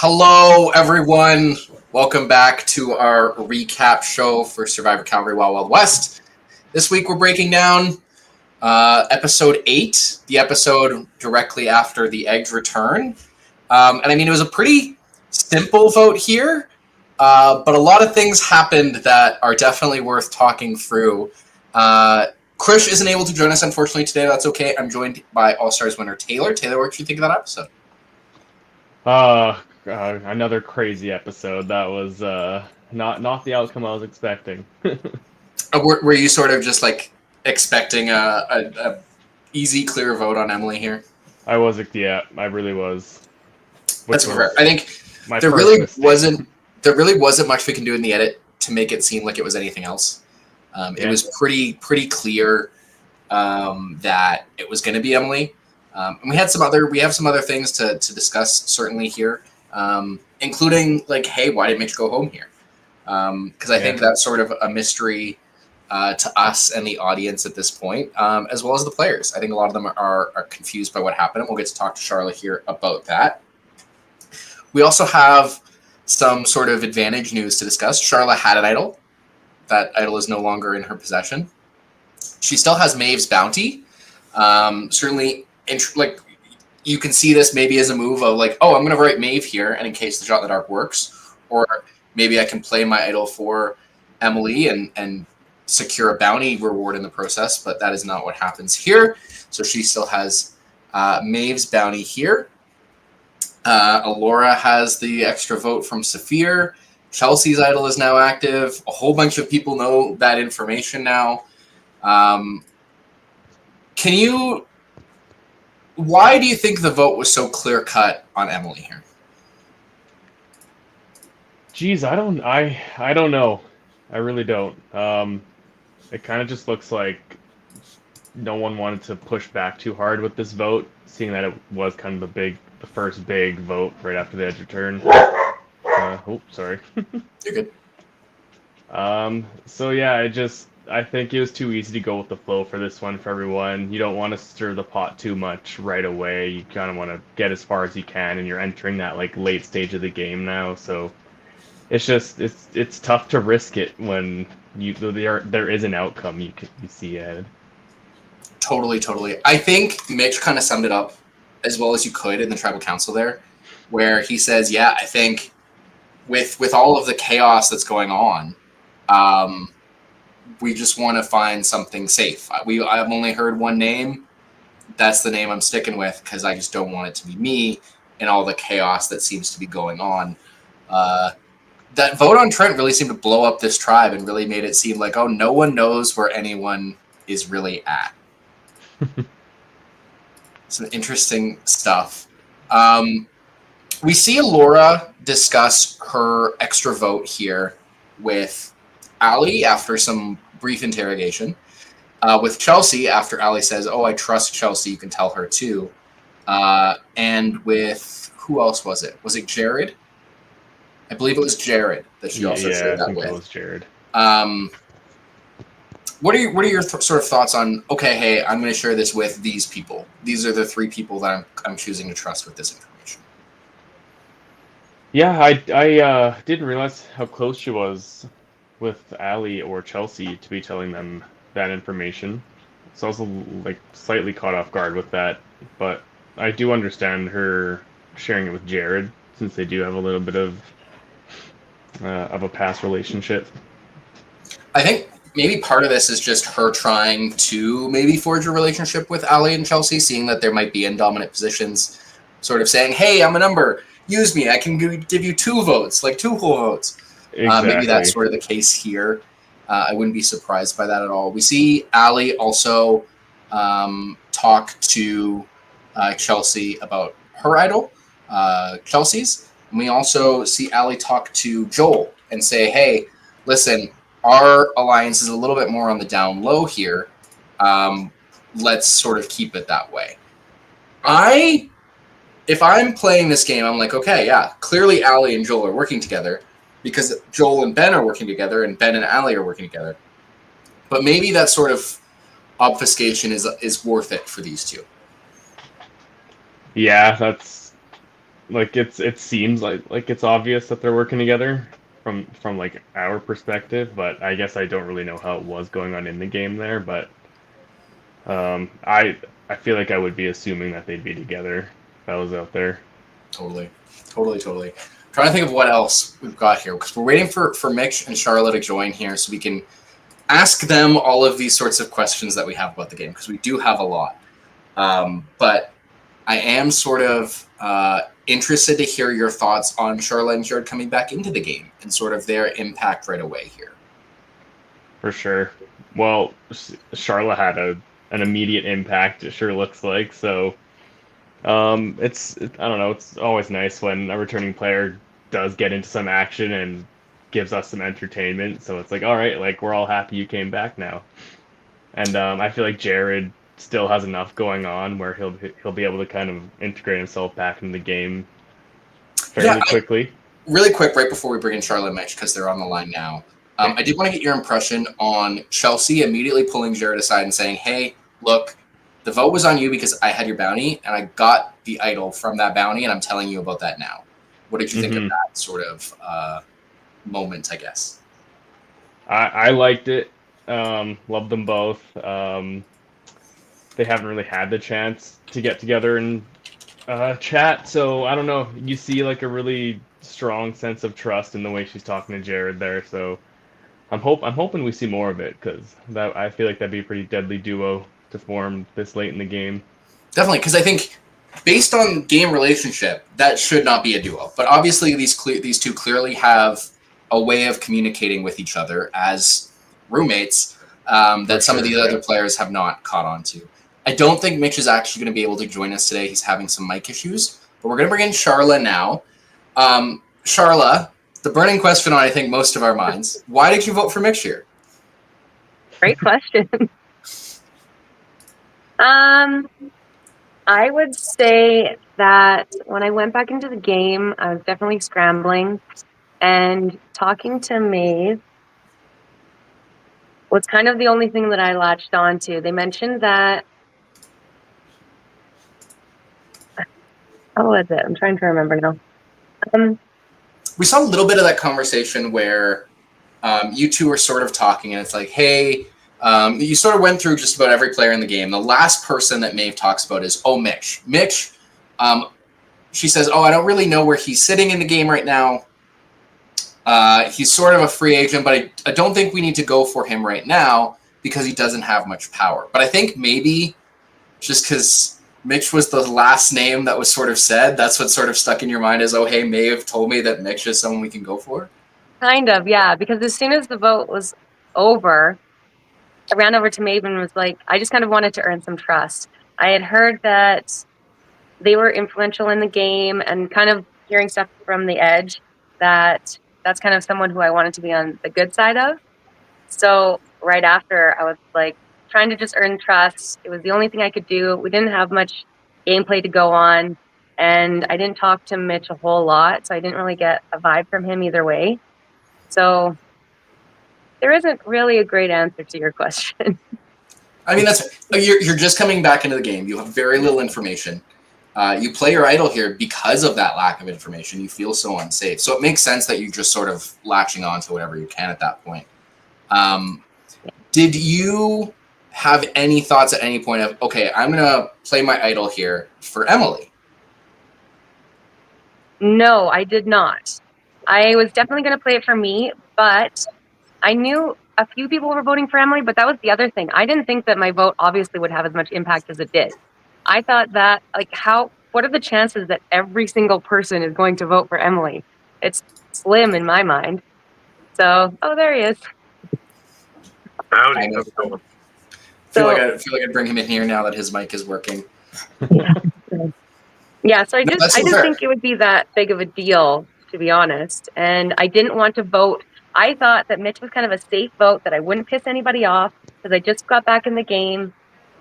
Hello, everyone. Welcome back to our recap show for Survivor Calgary Wild Wild West. This week we're breaking down episode 8, the episode directly after the Egg's return. And I mean, it was a pretty simple vote here, but a lot of things happened that are definitely worth talking through. Krish isn't able to join us, unfortunately, today. That's okay. I'm joined by All-Stars winner Taylor. Taylor, what did you think of that episode? Another crazy episode. That was not the outcome I was expecting. Were you sort of just like expecting a easy, clear vote on Emily here? I really was. That's fair. I think there really wasn't much we can do in the edit to make it seem like it was anything else. It was pretty clear that it was going to be Emily. And we have some other things to discuss certainly here, including like, hey, why did Mitch go home here? Because I think that's sort of a mystery to us and the audience at this point, as well as the players. I think a lot of them are confused by what happened. And we'll get to talk to Charlotte here about that. We also have some sort of advantage news to discuss. Charlotte had an idol. That idol is no longer in her possession. She still has Maeve's bounty. Certainly, like, you can see this maybe as a move of like, oh, I'm going to write Maeve here, and in case the Shot in the Dark works, or maybe I can play my idol for Emily and secure a bounty reward in the process, but that is not what happens here. So she still has Maeve's bounty here. Alora has the extra vote from Saphir. Chelsea's idol is now active. A whole bunch of people know that information now. Why do you think the vote was so clear-cut on Emily here? Geez, I don't know. I really don't. It kind of just looks like no one wanted to push back too hard with this vote, seeing that it was kind of the first big vote right after the Edge return. Sorry. You're good. So yeah, I think it was too easy to go with the flow for this one for everyone. You don't want to stir the pot too much right away. You kind of want to get as far as you can, and you're entering that like late stage of the game now. So it's tough to risk it when there is an outcome you see ahead. Totally. I think Mitch kind of summed it up as well as you could in the tribal council there, where he says, yeah, I think with all of the chaos that's going on, we just want to find something safe. I've only heard one name. That's the name I'm sticking with because I just don't want it to be me and all the chaos that seems to be going on. That vote on Trent really seemed to blow up this tribe and really made it seem like, oh, no one knows where anyone is really at. Some interesting stuff. We see Alora discuss her extra vote here with Ali after some brief interrogation, with Chelsea after Ali says, oh, I trust Chelsea, you can tell her too. And with, who else was it? Was it Jared? I believe it was Jared that she also shared that with. It was Jared. What are your sort of thoughts on, okay, hey, I'm going to share this with these people. These are the 3 people that I'm choosing to trust with this information. Yeah, I didn't realize how close she was with Ali or Chelsea to be telling them that information. So I was like slightly caught off guard with that, but I do understand her sharing it with Jared since they do have a little bit of a past relationship. I think maybe part of this is just her trying to maybe forge a relationship with Ali and Chelsea, seeing that there might be in dominant positions, sort of saying, hey, I'm a number. Use me. I can give you 2 votes, like 2 whole votes. Exactly. Maybe that's sort of the case here. I wouldn't be surprised by that at all. We see Ali also talk to Chelsea about her idol, Chelsea's. And we also see Ali talk to Joel and say, hey, listen, our alliance is a little bit more on the down low here. Let's sort of keep it that way. If I'm playing this game, I'm like, okay, yeah, clearly Ali and Joel are working together because Joel and Ben are working together and Ben and Ali are working together. But maybe that sort of obfuscation is worth it for these two. Yeah, like it seems like it's obvious that they're working together from like our perspective, but I guess I don't really know how it was going on in the game there. But I feel like I would be assuming that they'd be together if I was out there. Totally. Trying to think of what else we've got here, because we're waiting for Mitch and Charlotte to join here so we can ask them all of these sorts of questions that we have about the game, because we do have a lot. But I am sort of interested to hear your thoughts on Charlotte and Jared coming back into the game and sort of their impact right away here. For sure. Well, Charlotte had an immediate impact, it sure looks like. So I don't know, it's always nice when a returning player does get into some action and gives us some entertainment. So it's like, all right, like we're all happy you came back now. And I feel like Jared still has enough going on where he'll be able to kind of integrate himself back into the game fairly quickly. Really quick, right before we bring in Charlotte and Mitch, because they're on the line now, I did want to get your impression on Chelsea immediately pulling Jared aside and saying, hey, look, the vote was on you because I had your bounty, and I got the idol from that bounty, and I'm telling you about that now. What did you think of that sort of moment, I guess? I liked it. Loved them both. They haven't really had the chance to get together and chat, so I don't know. You see like a really strong sense of trust in the way she's talking to Jared there, so I'm hoping we see more of it, because I feel like that'd be a pretty deadly duo to form this late in the game. Definitely, because I think based on game relationship, that should not be a duo. But obviously, these two clearly have a way of communicating with each other as roommates that some of the other players have not caught on to. I don't think Mitch is actually going to be able to join us today. He's having some mic issues. But we're going to bring in Charla now. Charla, the burning question on, I think, most of our minds. Why did you vote for Mitch here? Great question. I would say that when I went back into the game, I was definitely scrambling. And talking to Maeve was kind of the only thing that I latched onto. They mentioned that... What was it? I'm trying to remember now. We saw a little bit of that conversation where you two were sort of talking, and it's like, hey, you sort of went through just about every player in the game. The last person that Maeve talks about is, Mitch. Mitch, she says, I don't really know where he's sitting in the game right now. He's sort of a free agent, but I don't think we need to go for him right now because he doesn't have much power. But I think maybe just because Mitch was the last name that was sort of said, that's what sort of stuck in your mind as, hey, Maeve told me that Mitch is someone we can go for? Kind of, yeah, because as soon as the vote was over, I ran over to Maeve and was like, I just kind of wanted to earn some trust. I had heard that they were influential in the game, and kind of hearing stuff from the edge that's kind of someone who I wanted to be on the good side of. So right after, I was like trying to just earn trust. It was the only thing I could do. We didn't have much gameplay to go on, and I didn't talk to Mitch a whole lot, so I didn't really get a vibe from him either way. So there isn't really a great answer to your question. I mean, you're just coming back into the game. You have very little information. You play your idol here because of that lack of information. You feel so unsafe. So it makes sense that you're just sort of latching on to whatever you can at that point. Did you have any thoughts at any point of, I'm going to play my idol here for Emily? No, I did not. I was definitely going to play it for me, but I knew a few people were voting for Emily, but that was the other thing. I didn't think that my vote obviously would have as much impact as it did. I thought that, what are the chances that every single person is going to vote for Emily? It's slim in my mind. So, there he is. I feel like I'd bring him in here now that his mic is working. Yeah, so I didn't think it would be that big of a deal, to be honest. And I didn't want to vote. I thought that Mitch was kind of a safe vote, that I wouldn't piss anybody off, because I just got back in the game.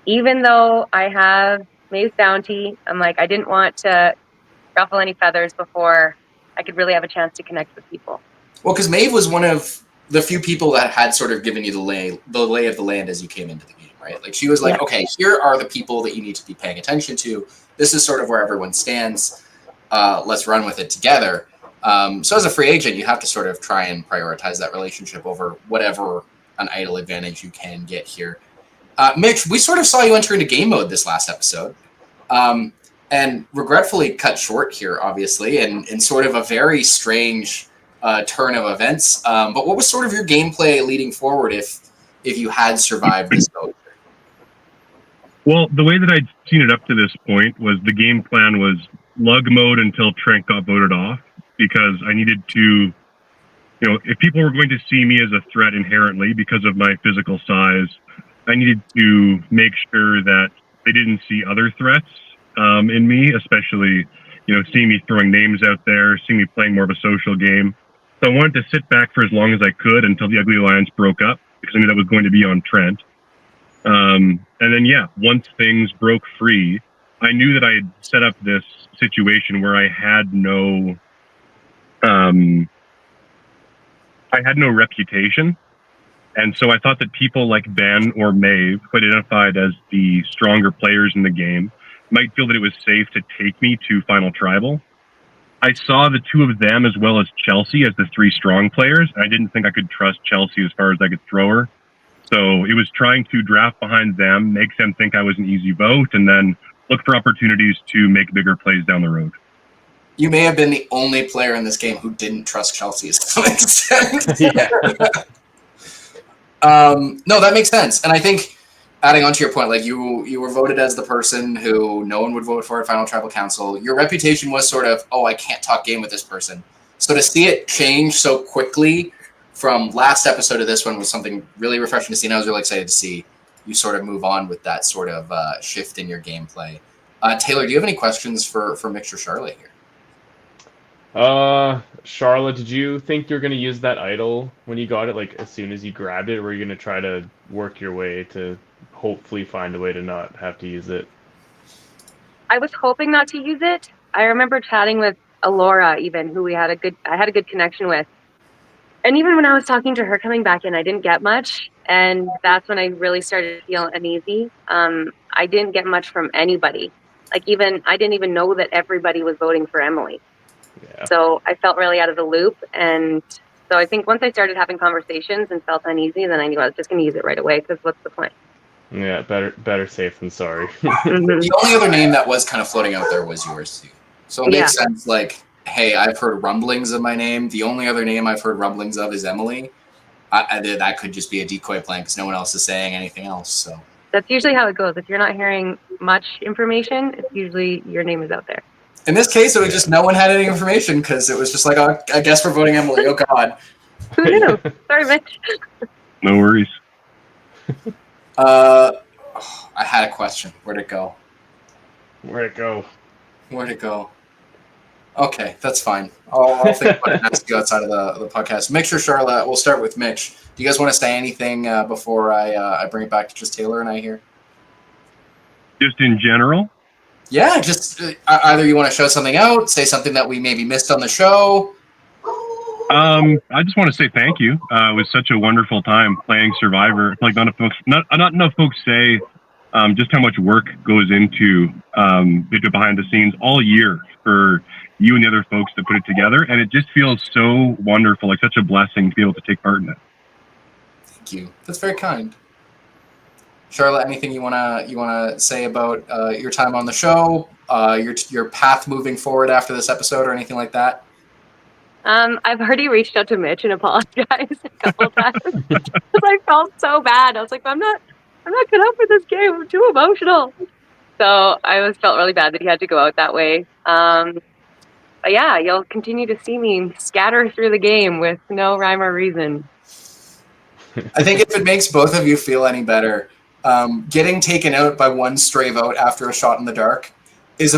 Even though I have Maeve's bounty, I'm like, I didn't want to ruffle any feathers before I could really have a chance to connect with people. Well, because Maeve was one of the few people that had sort of given you the lay of the land as you came into the game, right? Like, she was like, here are the people that you need to be paying attention to. This is sort of where everyone stands. let's run with it together. So as a free agent, you have to sort of try and prioritize that relationship over whatever an idle advantage you can get here. Mitch, we sort of saw you enter into game mode this last episode, and regretfully cut short here, obviously, in sort of a very strange turn of events. But what was sort of your gameplay leading forward if you had survived this vote? Well, the way that I'd seen it up to this point was the game plan was lug mode until Trent got voted off, because I needed to, if people were going to see me as a threat inherently because of my physical size, I needed to make sure that they didn't see other threats in me, especially, seeing me throwing names out there, seeing me playing more of a social game. So I wanted to sit back for as long as I could until the Ugly Alliance broke up, because I knew that was going to be on Trent. And then, once things broke free, I knew that I had set up this situation where I had no reputation. And so I thought that people like Ben or Maeve, who identified as the stronger players in the game, might feel that it was safe to take me to Final Tribal. I saw the two of them as well as Chelsea as the three strong players. I didn't think I could trust Chelsea as far as I could throw her. So it was trying to draft behind them, make them think I was an easy vote, and then look for opportunities to make bigger plays down the road. You may have been the only player in this game who didn't trust Chelsea to some extent. Yeah. No, that makes sense. And I think, adding on to your point, like you were voted as the person who no one would vote for at Final Tribal Council. Your reputation was sort of, I can't talk game with this person. So to see it change so quickly from last episode to this one was something really refreshing to see, and I was really excited to see you sort of move on with that sort of shift in your gameplay. Taylor, do you have any questions for Mitch or Charlotte here? Charlotte, did you think you're going to use that idol when you got it, like as soon as you grabbed it, or were you going to try to work your way to hopefully find a way to not have to use it? I was hoping not to use it. I remember chatting with Alora, even, who I had a good connection with. And even when I was talking to her coming back in, I didn't get much. And that's when I really started to feel uneasy. I didn't get much from anybody. I didn't even know that everybody was voting for Emily. Yeah. So I felt really out of the loop. And so I think once I started having conversations and felt uneasy, then I knew I was just going to use it right away, because what's the point? Yeah, better safe than sorry. The only other name that was kind of floating out there was yours too. So it makes sense, like, hey, I've heard rumblings of my name. The only other name I've heard rumblings of is Emily. That could just be a decoy plan because no one else is saying anything else. So that's usually how it goes. If you're not hearing much information, it's usually your name is out there. In this case, it was just no one had any information because it was just like, I guess we're voting Emily. Oh, God. Who knew? Sorry, Mitch. No worries. I had a question. Where'd it go? Okay, that's fine. I'll think about it and ask you outside of the podcast. Mitch or Charlotte, we'll start with Mitch. Do you guys want to say anything before I bring it back to just Taylor and I here? Just in general? Yeah, just either you want to show something out, say something that we maybe missed on the show. I just want to say thank you. It was such a wonderful time playing Survivor. Like not enough folks say just how much work goes into behind the scenes all year for you and the other folks that put it together, and it just feels so wonderful, like such a blessing to be able to take part in it. Thank you. That's very kind. Charlotte, anything you wanna say about your time on the show, your path moving forward after this episode, or anything like that? I've already reached out to Mitch and apologized a couple times because I felt so bad. I was like, I'm not good up for this game. I'm too emotional. So I felt really bad that he had to go out that way. But yeah, you'll continue to see me scatter through the game with no rhyme or reason. I think if it makes both of you feel any better, getting taken out by one stray vote after a shot in the dark is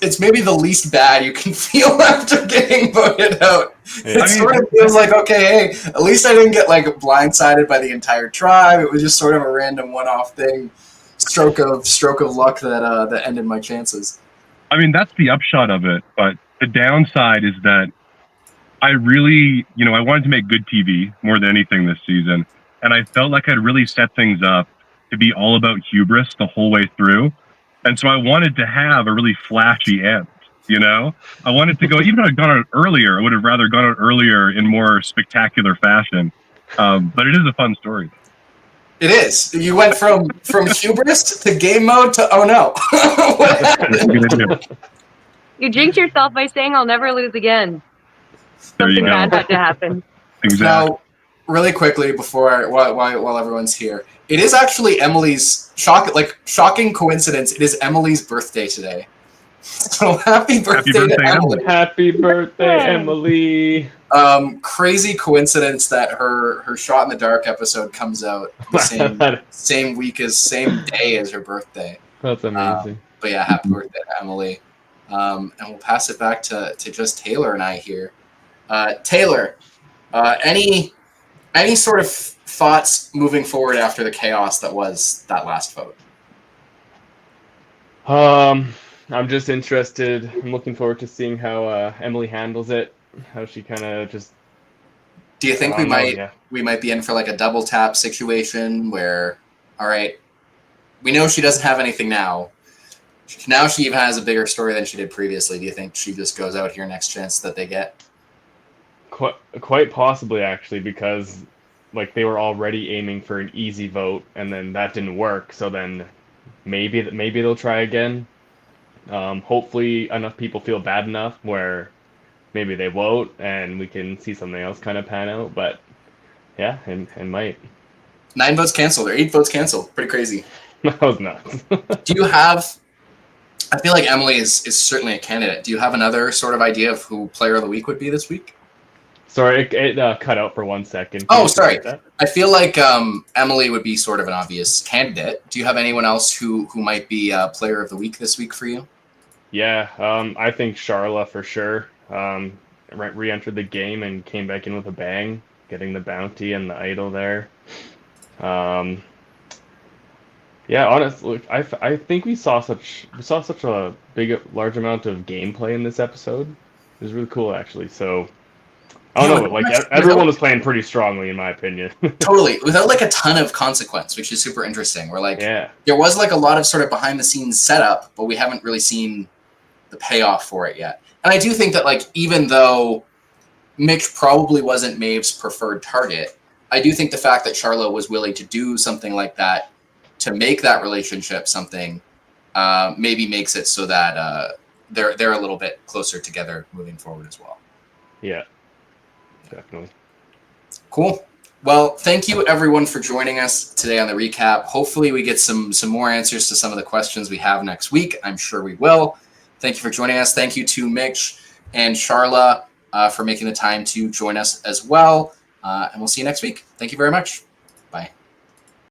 it's maybe the least bad you can feel after getting voted out. Yeah. It sort of feels like, okay, hey, at least I didn't get like blindsided by the entire tribe. It was just sort of a random one-off thing, stroke of luck that ended my chances. I mean, that's the upshot of it, but the downside is that I really, I wanted to make good TV more than anything this season, and I felt like I'd really set things up to be all about hubris the whole way through. And so I wanted to have a really flashy end. You know, I wanted to go. Even if I'd gone out earlier, I would have rather gone out earlier in more spectacular fashion. But it is a fun story. It is. You went from hubris to game mode to oh no. What happened? You jinxed yourself by saying I'll never lose again. There you Something go. bad had to happen. Exactly. Now, really quickly before while everyone's here, it is actually Emily's shocking coincidence. It is Emily's birthday today. So happy birthday to Emily. Happy birthday, Emily. Crazy coincidence that her Shot in the Dark episode comes out the same day as her birthday. That's amazing. But yeah, happy birthday to Emily. And we'll pass it back to just Taylor and I here. Taylor, any sort of thoughts moving forward after the chaos that was that last vote? I'm just interested. I'm looking forward to seeing how Emily handles it. How she kind of just. Do you think we might be in for like a double tap situation where, all right, we know she doesn't have anything now. Now she even has a bigger story than she did previously. Do you think she just goes out here next chance that they get? Quite possibly, actually, because like they were already aiming for an easy vote, and then that didn't work. So then maybe they'll try again. Hopefully, enough people feel bad enough where maybe they won't, and we can see something else kind of pan out. But yeah, and might 9 votes canceled or 8 votes canceled. Pretty crazy. That was nuts. Do you have? I feel like Emily is certainly a candidate. Do you have another sort of idea of who Player of the Week would be this week? Sorry, it cut out for 1 second. Oh, sorry. I feel like Emily would be sort of an obvious candidate. Do you have anyone else who might be Player of the Week this week for you? Yeah, I think Charla for sure. Re-entered the game and came back in with a bang, getting the bounty and the idol there. Yeah, honestly, I think we saw such a large amount of gameplay in this episode. It was really cool, actually. So I don't know, like everyone was playing pretty strongly, in my opinion. Totally, without like a ton of consequence, which is super interesting. We're like, yeah, there was like a lot of sort of behind the scenes setup, but we haven't really seen the payoff for it yet. And I do think that like even though Mitch probably wasn't Maeve's preferred target, I do think the fact that Charlo was willing to do something like that to make that relationship something maybe makes it so that they're a little bit closer together moving forward as well. Yeah, definitely. Cool. Well, thank you everyone for joining us today on the recap. Hopefully we get some more answers to some of the questions we have next week. I'm sure we will. Thank you for joining us. Thank you to Mitch and Charla for making the time to join us as well. And we'll see you next week. Thank you very much.